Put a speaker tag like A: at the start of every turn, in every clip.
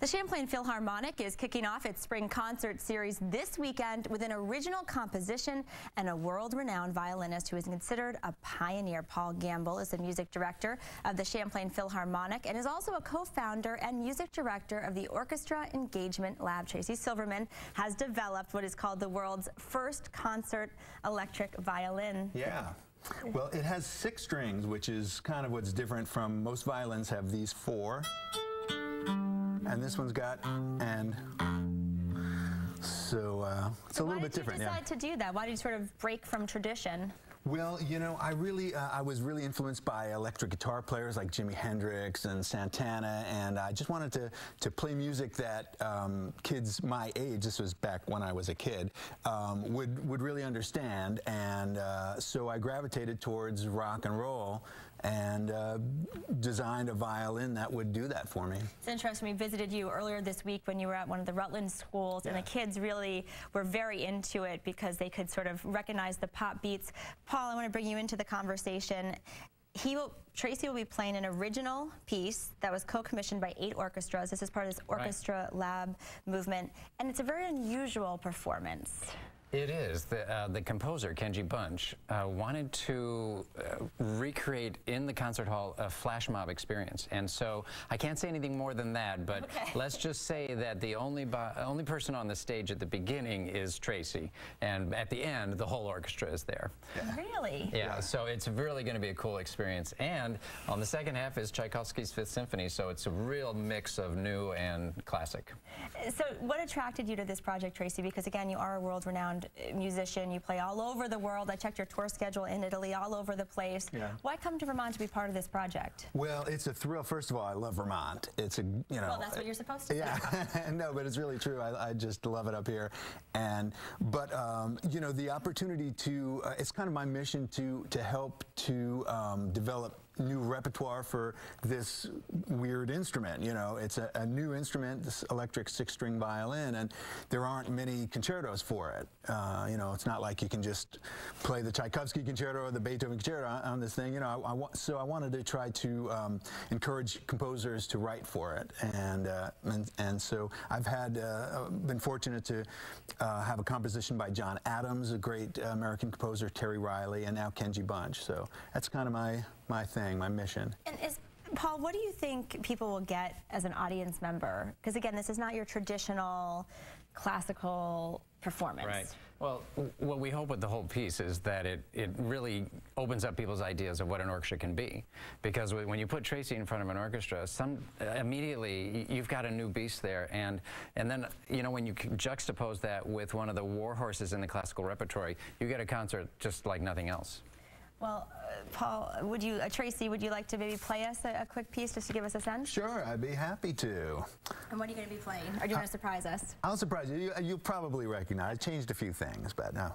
A: The Champlain Philharmonic is kicking off its spring concert series this weekend with an original composition and a world-renowned violinist who is considered a pioneer. Paul Gamble is the music director of the Champlain Philharmonic and is also a co-founder and music director of the Orchestra Engagement Lab. Tracy Silverman has developed what is called the world's first concert electric violin.
B: Yeah. Well, it has 6 strings, which is kind of what's different from most violins have these 4. And this one's got, and so it's a little bit different.
A: Why did you decide to do that? Why did you sort of break from tradition?
B: Well, you know, I was really influenced by electric guitar players like Jimi Hendrix and Santana, and I just wanted to play music that kids my age, this was back when I was a kid, would really understand, and so I gravitated towards rock and roll and designed a violin that would do that for me.
A: It's interesting, we visited you earlier this week when you were at one of the Rutland schools, and the kids really were very into it because they could sort of recognize the pop beats. Paul, I want to bring you into the conversation. Tracy will be playing an original piece that was co-commissioned by 8 orchestras. This is part of this Orchestra Lab movement, and it's a very unusual performance.
C: It is. The composer, Kenji Bunch, wanted to recreate in the concert hall a flash mob experience. And so I can't say anything more than that, but let's just say that the only person on the stage at the beginning is Tracy. And at the end, the whole orchestra is there.
A: Really?
C: Yeah, so it's really going to be a cool experience. And on the second half is Tchaikovsky's 5th Symphony, so it's a real mix of new and classic.
A: So what attracted you to this project, Tracy? Because again, you are a world-renowned musician. You play all over the world. I checked your tour schedule in Italy, all over the place. Yeah. Why come to Vermont to be part of this project?
B: Well, it's a thrill. First of all, I love Vermont. It's a, you know.
A: Well, that's what you're supposed to
B: say. No, but it's really true. I just love it up here. And, but, you know, the opportunity to, it's kind of my mission to help to develop new repertoire for this weird instrument. You know, it's a new instrument, this electric 6-string violin, and there aren't many concertos for it. You know, it's not like you can just play the Tchaikovsky concerto or the Beethoven concerto on this thing. You know, so I wanted to try to encourage composers to write for it, and so I've had been fortunate to have a composition by John Adams, a great American composer, Terry Riley, and now Kenji Bunch. So that's kind of my thing, my mission.
A: And Paul, what do you think people will get as an audience member? Because again, this is not your traditional classical performance.
C: Right. Well, what we hope with the whole piece is that it really opens up people's ideas of what an orchestra can be. Because when you put Tracy in front of an orchestra, immediately you've got a new beast there. And then, you know, when you juxtapose that with one of the war horses in the classical repertory, you get a concert just like nothing else.
A: Well, Paul, Tracy, would you like to maybe play us a quick piece just to give us a sense?
B: Sure, I'd be happy to.
A: And what are you going to be playing? Or do you want to surprise us?
B: I'll surprise you. You'll probably recognize. I changed a few things, but no.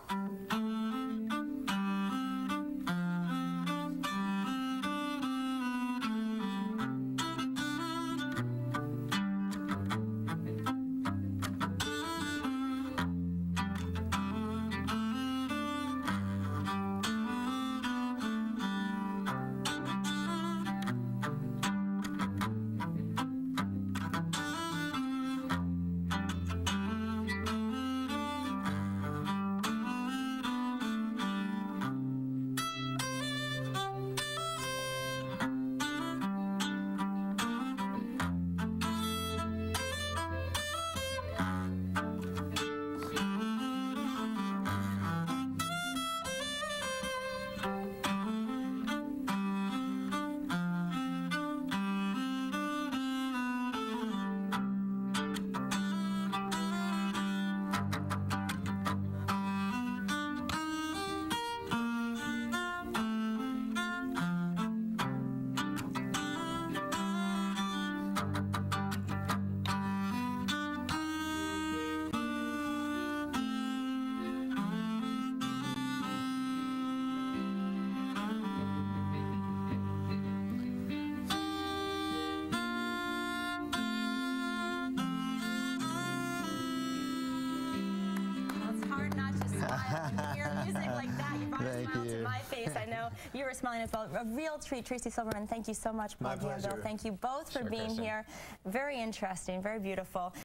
A: were smiling as well. A real treat. Tracy Silverman, thank you so much. Paul
B: My pleasure.
A: Gamble, thank you both for being
C: Kristen.
A: here. Very interesting, very beautiful.